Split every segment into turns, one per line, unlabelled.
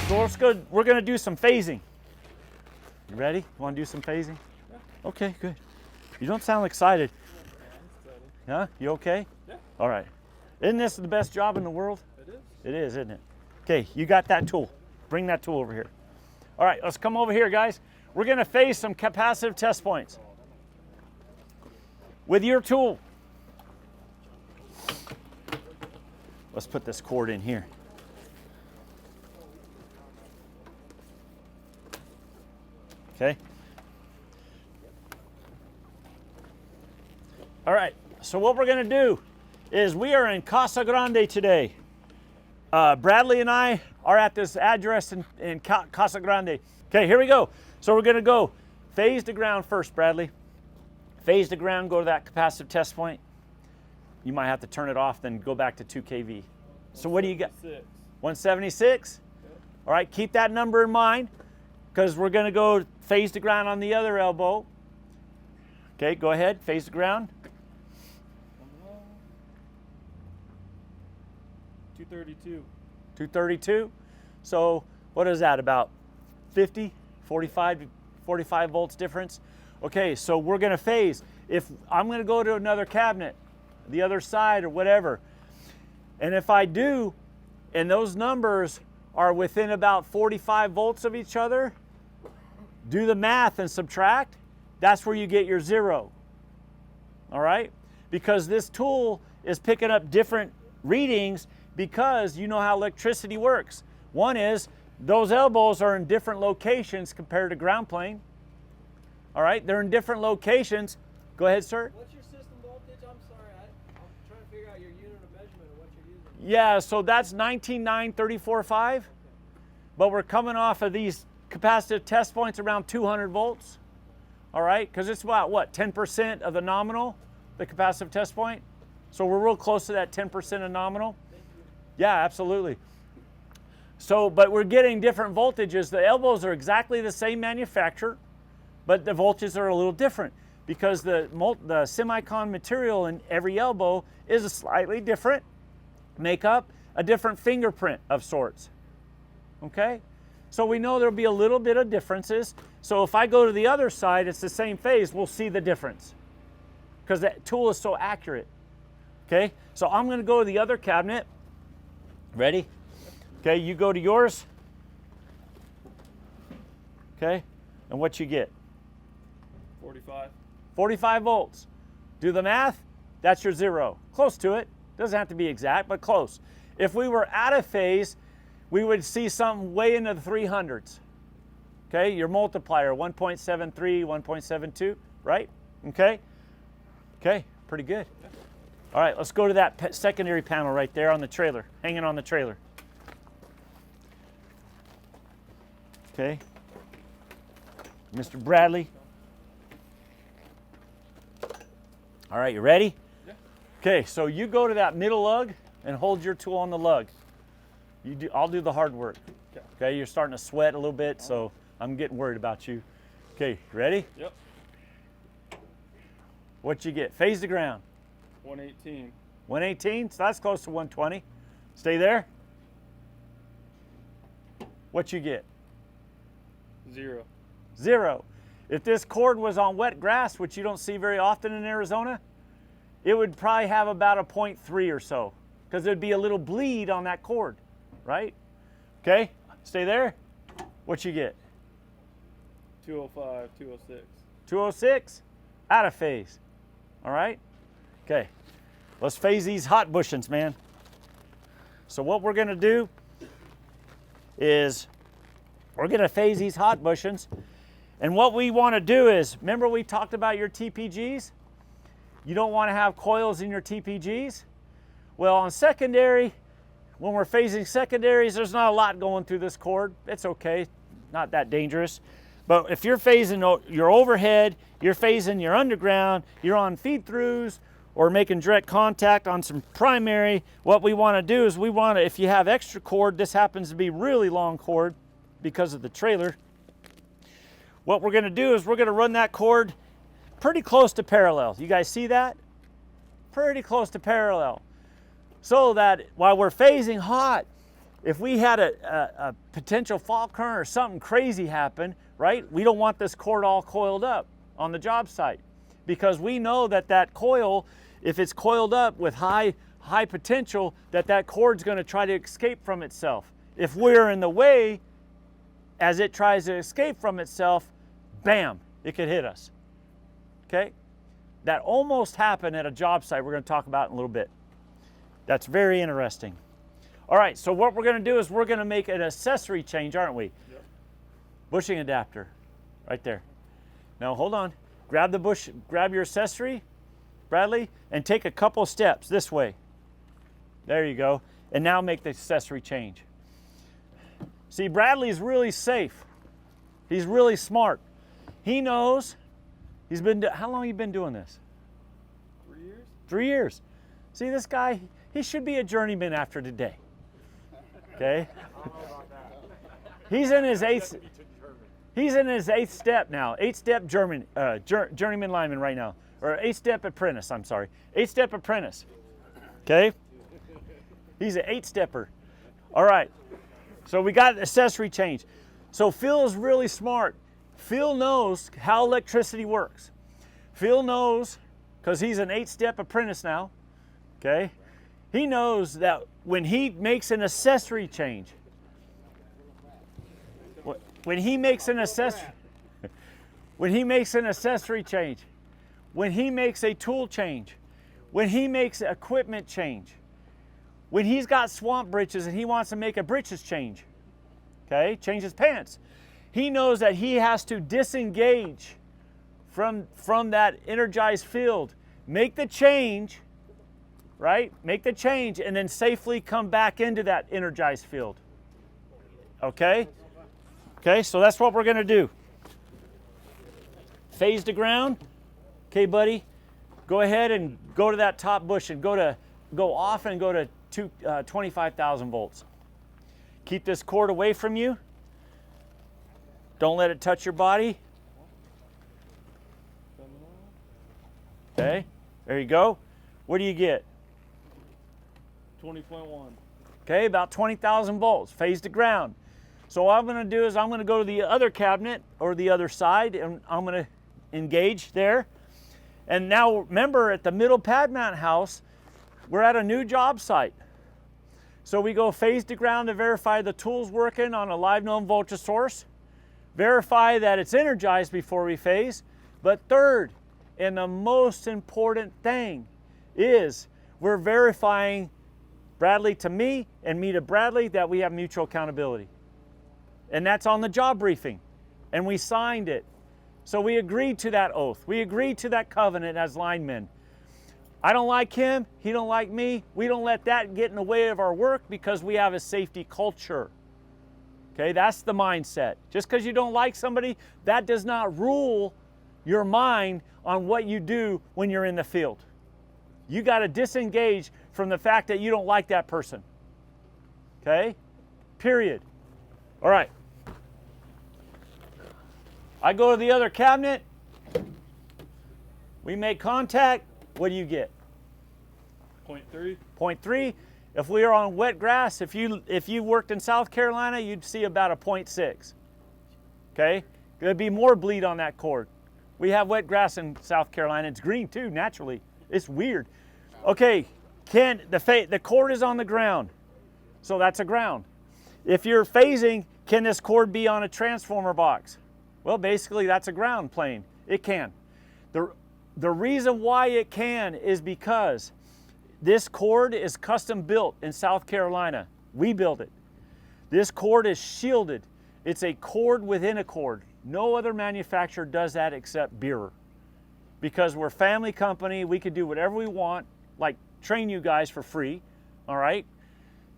So let's go, we're gonna do some phasing. You ready? You wanna do some phasing?
Yeah.
Okay, good. You don't sound excited. Huh? You okay?
Yeah.
All right. Isn't this the best job in the world?
It is.
It is, isn't it? Okay, you got that tool. Bring that tool over here. All right, let's come over here, guys. We're gonna phase some capacitive test points with your tool. Let's put this cord in here. Okay. All right, so what we're gonna do is we are in Casa Grande today. Bradley and I are at this address in Casa Grande. Okay, here we go. So we're gonna go phase to ground first, Bradley. Phase to ground, go to that capacitive test point. You might have to turn it off, then go back to 2 kV. So what do you got? 176?
Yep.
All right, keep that number in mind because we're gonna go phase to ground on the other elbow. Okay, go ahead, phase to ground.
232.
232. So what is that, about 50, 45 volts difference? Okay, so we're gonna phase. If I'm gonna go to another cabinet, the other side or whatever, and if I do, and those numbers are within about 45 volts of each other, do the math and subtract, that's where you get your 0. All right? Because this tool is picking up different readings because you know how electricity works. One is those elbows are in different locations compared to ground plane. All right, they're in different locations. Go ahead, sir.
What's your system voltage? I'm sorry, I'm trying to figure out your unit of measurement of what you're using.
Yeah, so that's 19.934.5, but we're coming off of these capacitive test points around 200 volts. All right, because it's about what, 10% of the nominal, the capacitive test point. So we're real close to that 10% of nominal. Yeah, absolutely. So, but we're getting different voltages. The elbows are exactly the same manufacturer, but the voltages are a little different because the semicon material in every elbow is a slightly different makeup, a different fingerprint of sorts. Okay? So we know there'll be a little bit of differences. So if I go to the other side, it's the same phase, we'll see the difference because that tool is so accurate. Okay? So I'm going to go to the other cabinet. Ready? Okay, you go to yours. Okay, and what you get?
45.
45 volts. Do the math, that's your 0. Close to it. Doesn't have to be exact, but close. If we were out of phase, we would see something way into the 300s. Okay, your multiplier, 1.73, 1.72, right? Okay? Okay, pretty good. All right, let's go to that secondary panel right there on the trailer, hanging on the trailer. Okay. Mr. Bradley. All right, you ready?
Yeah.
Okay, so you go to that middle lug and hold your tool on the lug. I'll do the hard work.
Okay.
Okay, you're starting to sweat a little bit, so I'm getting worried about you. Okay, ready?
Yep.
What you get? Phase to ground.
118.
118, so that's close to 120. Stay there. What you get?
0.
0. If this cord was on wet grass, which you don't see very often in Arizona, it would probably have about a 0.3 or so because there'd be a little bleed on that cord, right? Okay, stay there. What you get?
205, 206.
206, out of phase. All right? Okay, let's phase these hot bushings, man. So what we're gonna do is we're gonna phase these hot bushings. And what we wanna do is, remember we talked about your TPGs? You don't wanna have coils in your TPGs? Well, on secondary, when we're phasing secondaries, there's not a lot going through this cord. It's okay, not that dangerous. But if you're phasing your overhead, you're phasing your underground, you're on feed throughs, or making direct contact on some primary, what we want to do is if you have extra cord, this happens to be really long cord because of the trailer, what we're going to do is we're going to run that cord pretty close to parallel. You guys see that? Pretty close to parallel. So that while we're phasing hot, if we had a potential fault current or something crazy happen, right? We don't want this cord all coiled up on the job site, because we know that that coil, if it's coiled up with high potential, that cord's going to try to escape from itself. If we're in the way as it tries to escape from itself, bam, it could hit us. Okay? That almost happened at a job site we're going to talk about in a little bit. That's very interesting. All right, so what we're going to do is we're going to make an accessory change, aren't we?
Yep.
Bushing adapter, right there. Now hold on. Grab your accessory, Bradley, and take a couple steps this way. There you go. And now make the accessory change. See, Bradley's really safe. He's really smart. He knows. How long have you been doing this?
3 years?
3 years. See, this guy, he should be a journeyman after today. Okay? He's in his eighth step now. 8-step journeyman lineman right now. Or 8-step apprentice, I'm sorry. 8-step apprentice. Okay? He's an 8-stepper. All right. So we got accessory change. So Phil is really smart. Phil knows how electricity works. Phil knows, because he's an 8-step apprentice now, okay? He knows that when he makes an accessory change, when he makes an accessory change, when he makes a tool change, when he makes equipment change, when he's got swamp britches and he wants to make a britches change, okay, change his pants, he knows that he has to disengage from that energized field, make the change, right? Make the change and then safely come back into that energized field. Okay? Okay, so that's what we're going to do. Phase to ground. Okay, buddy, go ahead and go to that top bush and go off and go to 25,000 volts. Keep this cord away from you. Don't let it touch your body. Okay, there you go. What do you get?
20.1.
Okay, about 20,000 volts, phase to ground. So what I'm going to do is I'm going to go to the other cabinet or the other side, and I'm going to engage there. And now remember, at the middle pad mount house, we're at a new job site. So we go phase to ground to verify the tool's working on a live known voltage source. Verify that it's energized before we phase. But third, and the most important thing, is we're verifying Bradley to me and me to Bradley that we have mutual accountability. And that's on the job briefing. And we signed it. So we agreed to that oath. We agreed to that covenant as linemen. I don't like him, he don't like me. We don't let that get in the way of our work because we have a safety culture. Okay, that's the mindset. Just because you don't like somebody, that does not rule your mind on what you do when you're in the field. You got to disengage from the fact that you don't like that person. Okay? Period. All right. I go to the other cabinet. We make contact. What do you get?
0.3.
0.3. If we are on wet grass, if you worked in South Carolina, you'd see about a 0.6. Okay? There'd be more bleed on that cord. We have wet grass in South Carolina. It's green too, naturally. It's weird. Okay, the cord is on the ground, so that's a ground. If you're phasing, can this cord be on a transformer box? Well, basically that's a ground plane. It can. The reason why it can is because this cord is custom built in South Carolina. We built it. This cord is shielded. It's a cord within a cord. No other manufacturer does that except Bierer. Because we're a family company, we could do whatever we want, like train you guys for free, all right?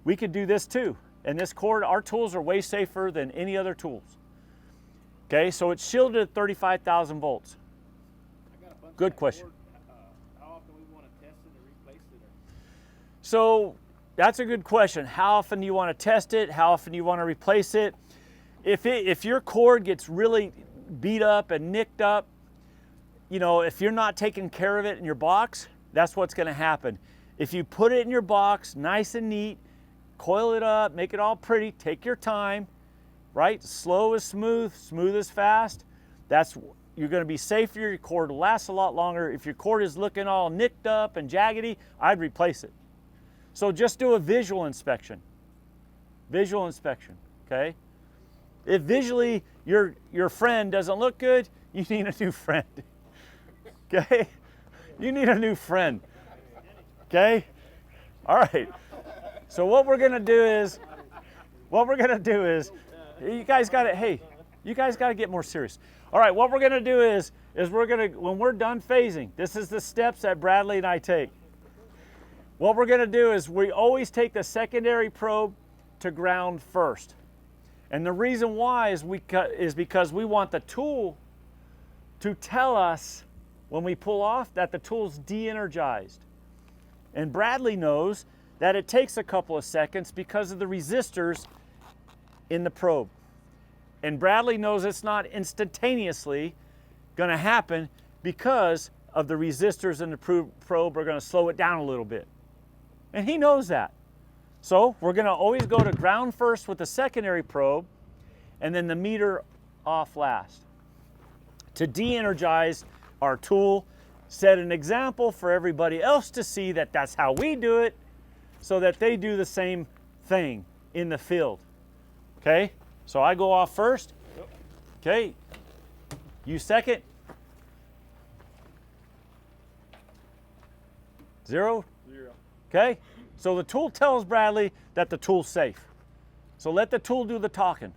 We could do this too. And this cord, our tools are way safer than any other tools. Okay, so it's shielded at 35,000 volts. Good question.
How often we want to test it or replace it?
So that's a good question. How often do you want to test it? How often do you want to replace it? If your cord gets really beat up and nicked up, you know, if you're not taking care of it in your box, that's what's going to happen. If you put it in your box, nice and neat, coil it up, make it all pretty, take your time, right? Slow is smooth, smooth is fast. You're gonna be safer, your cord will last a lot longer. If your cord is looking all nicked up and jaggedy, I'd replace it. So just do a visual inspection. Visual inspection, okay? If visually your friend doesn't look good, you need a new friend, okay? You need a new friend, okay? All right, so what we're gonna do is, you guys gotta get more serious. All right, what we're gonna do is when we're done phasing, this is the steps that Bradley and I take. What we're gonna do is we always take the secondary probe to ground first. And the reason why is because we want the tool to tell us when we pull off that the tool's de-energized. And Bradley knows that it takes a couple of seconds because of the resistors in the probe. And Bradley knows it's not instantaneously going to happen because of the resistors in the probe are going to slow it down a little bit. And he knows that. So we're going to always go to ground first with the secondary probe and then the meter off last. To de-energize our tool, set an example for everybody else to see that that's how we do it so that they do the same thing in the field. Okay? So I go off first. Okay. You second. 0.
0.
Okay? So the tool tells Bradley that the tool's safe. So let the tool do the talking.